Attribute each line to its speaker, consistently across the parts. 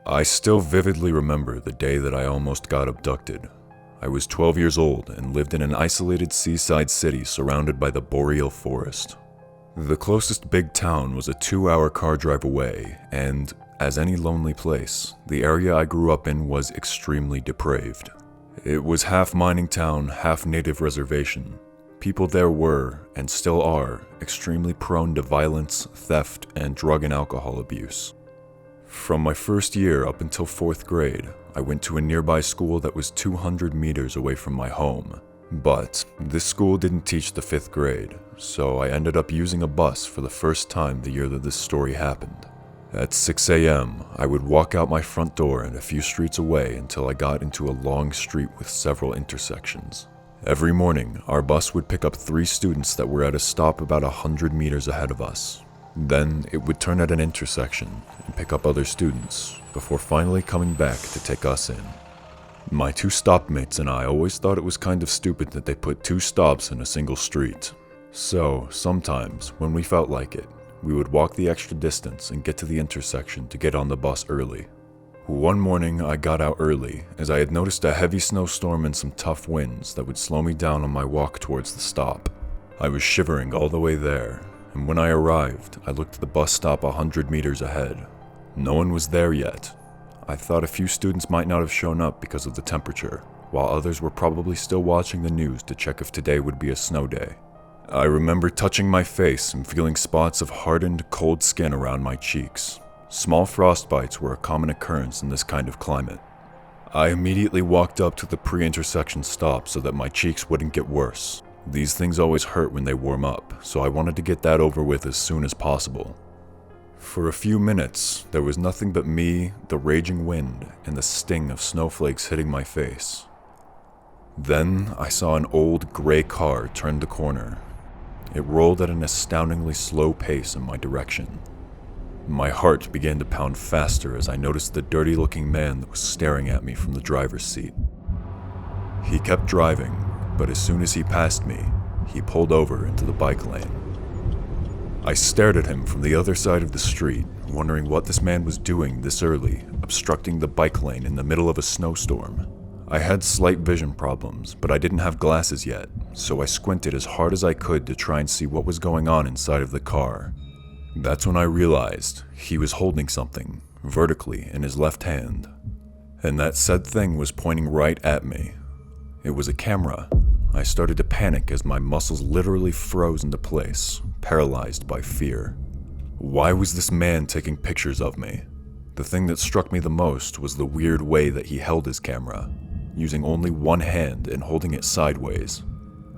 Speaker 1: I still vividly remember the day that I almost got abducted. I was 12 years old and lived in an isolated seaside city surrounded by the boreal forest. The closest big town was a 2-hour car drive away, and, as any lonely place, the area I grew up in was extremely depraved. It was half mining town, half native reservation. People there were, and still are, extremely prone to violence, theft, and drug and alcohol abuse. From my first year up until 4th grade, I went to a nearby school that was 200 meters away from my home. But this school didn't teach the 5th grade, so I ended up using a bus for the first time the year that this story happened. At 6 a.m., I would walk out my front door and a few streets away until I got into a long street with several intersections. Every morning, our bus would pick up 3 students that were at a stop about 100 meters ahead of us. Then it would turn at an intersection and pick up other students, before finally coming back to take us in. My 2 stopmates and I always thought it was kind of stupid that they put 2 stops in a single street. So, sometimes, when we felt like it, we would walk the extra distance and get to the intersection to get on the bus early. One morning, I got out early, as I had noticed a heavy snowstorm and some tough winds that would slow me down on my walk towards the stop. I was shivering all the way there, and when I arrived, I looked at the bus stop 100 meters ahead. No one was there yet. I thought a few students might not have shown up because of the temperature, while others were probably still watching the news to check if today would be a snow day. I remember touching my face and feeling spots of hardened, cold skin around my cheeks. Small frostbites were a common occurrence in this kind of climate. I immediately walked up to the pre-intersection stop so that my cheeks wouldn't get worse. These things always hurt when they warm up, so I wanted to get that over with as soon as possible. For a few minutes, there was nothing but me, the raging wind, and the sting of snowflakes hitting my face. Then I saw an old gray car turn the corner. It rolled at an astoundingly slow pace in my direction. My heart began to pound faster as I noticed the dirty-looking man that was staring at me from the driver's seat. He kept driving, but as soon as he passed me, he pulled over into the bike lane. I stared at him from the other side of the street, wondering what this man was doing this early, obstructing the bike lane in the middle of a snowstorm. I had slight vision problems, but I didn't have glasses yet, so I squinted as hard as I could to try and see what was going on inside of the car. That's when I realized he was holding something, vertically, in his left hand. And that said thing was pointing right at me. It was a camera. I started to panic as my muscles literally froze into place, paralyzed by fear. Why was this man taking pictures of me? The thing that struck me the most was the weird way that he held his camera, using only one hand and holding it sideways.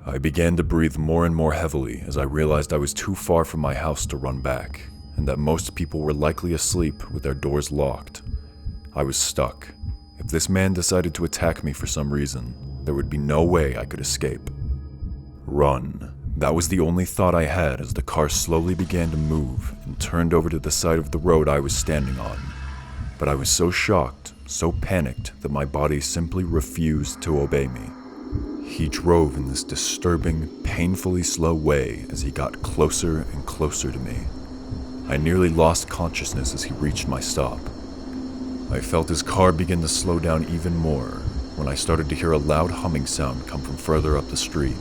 Speaker 1: I began to breathe more and more heavily as I realized I was too far from my house to run back, and that most people were likely asleep with their doors locked. I was stuck. If this man decided to attack me for some reason, there would be no way I could escape. Run. That was the only thought I had as the car slowly began to move and turned over to the side of the road I was standing on. But I was so shocked, so panicked, that my body simply refused to obey me. He drove in this disturbing, painfully slow way as he got closer and closer to me. I nearly lost consciousness as he reached my stop. I felt his car begin to slow down even more when I started to hear a loud humming sound come from further up the street.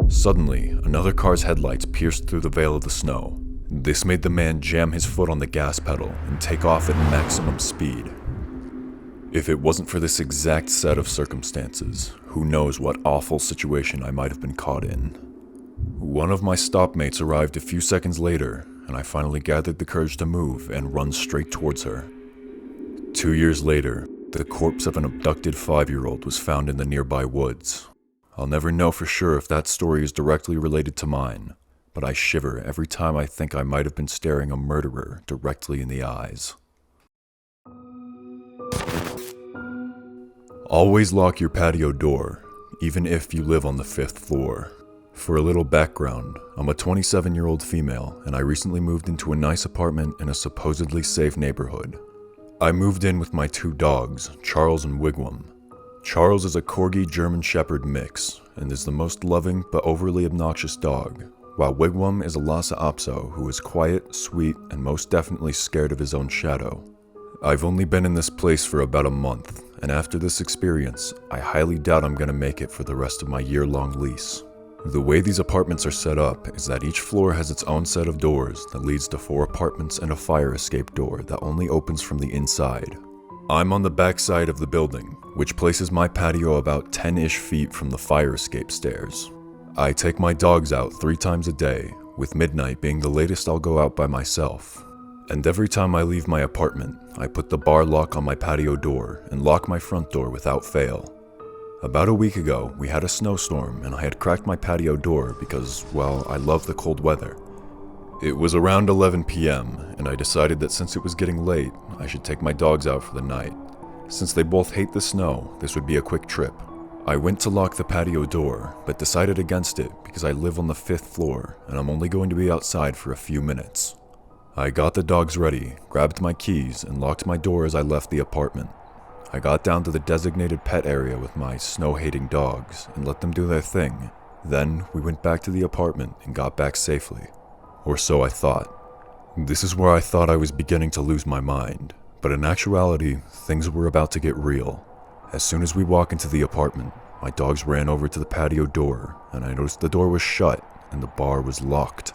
Speaker 1: Suddenly, another car's headlights pierced through the veil of the snow. This made the man jam his foot on the gas pedal and take off at maximum speed. If it wasn't for this exact set of circumstances, who knows what awful situation I might have been caught in. One of my stopmates arrived a few seconds later, and I finally gathered the courage to move and run straight towards her. 2 years later, the corpse of an abducted 5-year-old was found in the nearby woods. I'll never know for sure if that story is directly related to mine, but I shiver every time I think I might have been staring a murderer directly in the eyes. Always lock your patio door, even if you live on the 5th floor. For a little background, I'm a 27-year-old female, and I recently moved into a nice apartment in a supposedly safe neighborhood. I moved in with my 2 dogs, Charles and Wigwam. Charles is a Corgi German Shepherd mix, and is the most loving but overly obnoxious dog, while Wigwam is a Lhasa Apso who is quiet, sweet, and most definitely scared of his own shadow. I've only been in this place for about a month, and after this experience, I highly doubt I'm gonna make it for the rest of my year-long lease. The way these apartments are set up is that each floor has its own set of doors that leads to 4 apartments and a fire escape door that only opens from the inside. I'm on the back side of the building, which places my patio about 10-ish feet from the fire escape stairs. I take my dogs out 3 times a day, with midnight being the latest I'll go out by myself. And every time I leave my apartment, I put the bar lock on my patio door and lock my front door without fail. About a week ago, we had a snowstorm and I had cracked my patio door because, well, I love the cold weather. It was around 11 p.m. and I decided that since it was getting late, I should take my dogs out for the night. Since they both hate the snow, this would be a quick trip. I went to lock the patio door, but decided against it because I live on the 5th floor and I'm only going to be outside for a few minutes. I got the dogs ready, grabbed my keys, and locked my door as I left the apartment. I got down to the designated pet area with my snow-hating dogs and let them do their thing. Then we went back to the apartment and got back safely. Or so I thought. This is where I thought I was beginning to lose my mind, but in actuality, things were about to get real. As soon as we walked into the apartment, my dogs ran over to the patio door, and I noticed the door was shut and the bar was locked.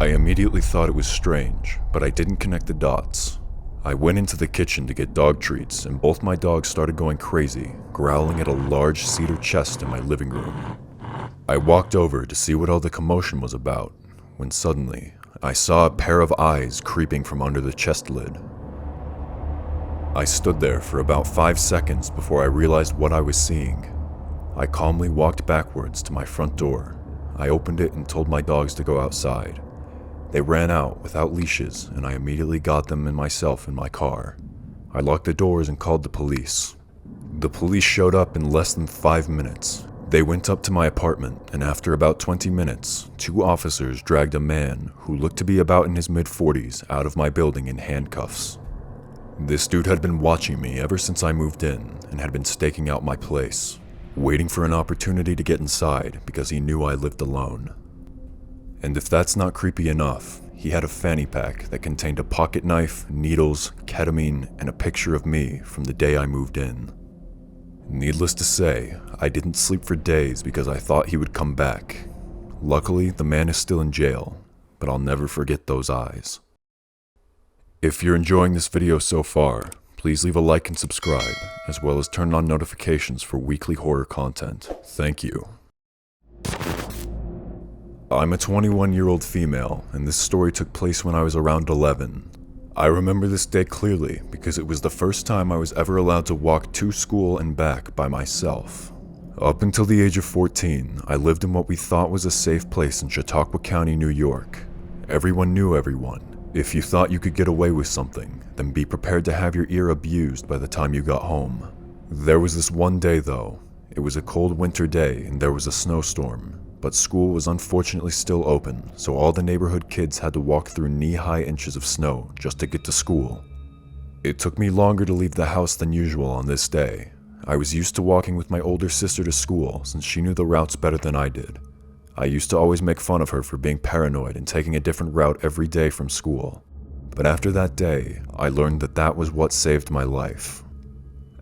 Speaker 1: I immediately thought it was strange, but I didn't connect the dots. I went into the kitchen to get dog treats, and both my dogs started going crazy, growling at a large cedar chest in my living room. I walked over to see what all the commotion was about, when suddenly, I saw a pair of eyes creeping from under the chest lid. I stood there for about 5 seconds before I realized what I was seeing. I calmly walked backwards to my front door. I opened it and told my dogs to go outside. They ran out without leashes, and I immediately got them and myself in my car. I locked the doors and called the police. The police showed up in less than 5 minutes. They went up to my apartment, and after about 20 minutes, 2 officers dragged a man who looked to be about in his mid-40s out of my building in handcuffs. This dude had been watching me ever since I moved in and had been staking out my place, waiting for an opportunity to get inside because he knew I lived alone. And if that's not creepy enough, he had a fanny pack that contained a pocket knife, needles, ketamine, and a picture of me from the day I moved in. Needless to say, I didn't sleep for days because I thought he would come back. Luckily, the man is still in jail, but I'll never forget those eyes. If you're enjoying this video so far, please leave a like and subscribe, as well as turn on notifications for weekly horror content. Thank you. I'm a 21-year-old female, and this story took place when I was around 11. I remember this day clearly because it was the first time I was ever allowed to walk to school and back by myself. Up until the age of 14, I lived in what we thought was a safe place in Chautauqua County, New York. Everyone knew everyone. If you thought you could get away with something, then be prepared to have your ear abused by the time you got home. There was this one day though. It was a cold winter day and there was a snowstorm. But school was unfortunately still open, so all the neighborhood kids had to walk through knee-high inches of snow just to get to school. It took me longer to leave the house than usual on this day. I was used to walking with my older sister to school since she knew the routes better than I did. I used to always make fun of her for being paranoid and taking a different route every day from school. But after that day, I learned that that was what saved my life.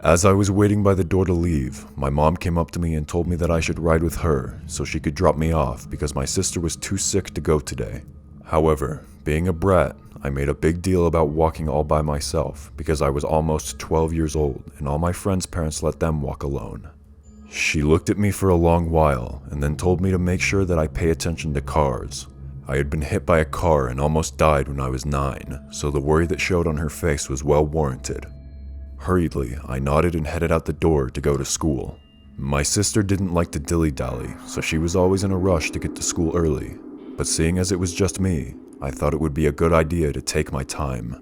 Speaker 1: As I was waiting by the door to leave, my mom came up to me and told me that I should ride with her so she could drop me off because my sister was too sick to go today. However, being a brat, I made a big deal about walking all by myself because I was almost 12 years old and all my friends' parents let them walk alone. She looked at me for a long while and then told me to make sure that I pay attention to cars. I had been hit by a car and almost died when I was 9, so the worry that showed on her face was well warranted. Hurriedly, I nodded and headed out the door to go to school. My sister didn't like to dilly-dally, so she was always in a rush to get to school early. But seeing as it was just me, I thought it would be a good idea to take my time.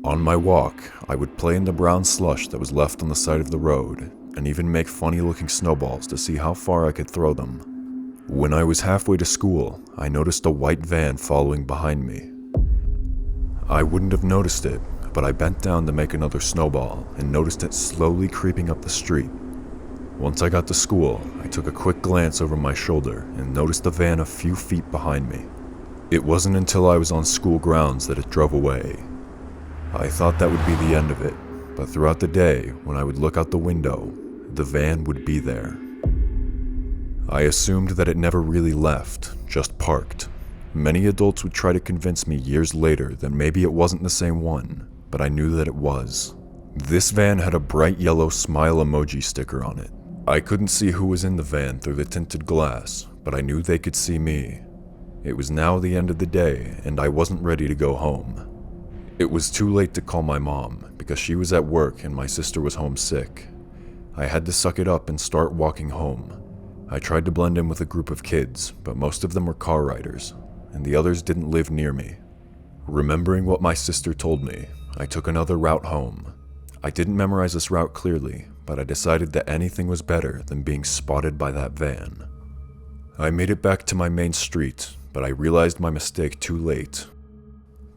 Speaker 1: On my walk, I would play in the brown slush that was left on the side of the road, and even make funny-looking snowballs to see how far I could throw them. When I was halfway to school, I noticed a white van following behind me. I wouldn't have noticed it, but I bent down to make another snowball and noticed it slowly creeping up the street. Once I got to school, I took a quick glance over my shoulder and noticed the van a few feet behind me. It wasn't until I was on school grounds that it drove away. I thought that would be the end of it, but throughout the day, when I would look out the window, the van would be there. I assumed that it never really left, just parked. Many adults would try to convince me years later that maybe it wasn't the same one, but I knew that it was. This van had a bright yellow smile emoji sticker on it. I couldn't see who was in the van through the tinted glass, but I knew they could see me. It was now the end of the day, and I wasn't ready to go home. It was too late to call my mom, because she was at work and my sister was home sick. I had to suck it up and start walking home. I tried to blend in with a group of kids, but most of them were car riders, and the others didn't live near me. Remembering what my sister told me, I took another route home. I didn't memorize this route clearly, but I decided that anything was better than being spotted by that van. I made it back to my main street, but I realized my mistake too late.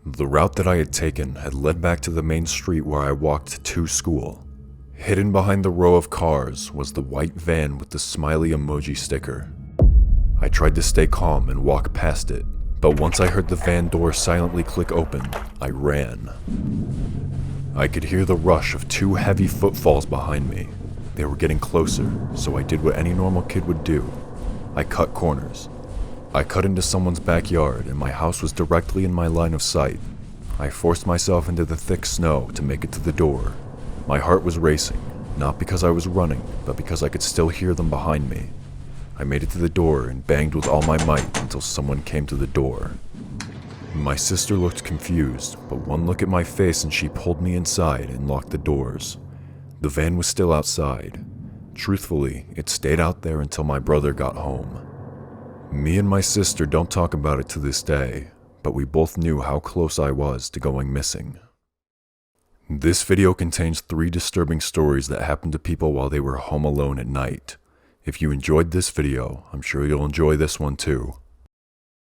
Speaker 1: The route that I had taken had led back to the main street where I walked to school. Hidden behind the row of cars was the white van with the smiley emoji sticker. I tried to stay calm and walk past it, but once I heard the van door silently click open, I ran. I could hear the rush of 2 heavy footfalls behind me. They were getting closer, so I did what any normal kid would do. I cut corners. I cut into someone's backyard, and my house was directly in my line of sight. I forced myself into the thick snow to make it to the door. My heart was racing, not because I was running, but because I could still hear them behind me. I made it to the door and banged with all my might until someone came to the door. My sister looked confused, but one look at my face and she pulled me inside and locked the doors. The van was still outside. Truthfully, it stayed out there until my brother got home. Me and my sister don't talk about it to this day, but we both knew how close I was to going missing. This video contains 3 disturbing stories that happened to people while they were home alone at night. If you enjoyed this video, I'm sure you'll enjoy this one too.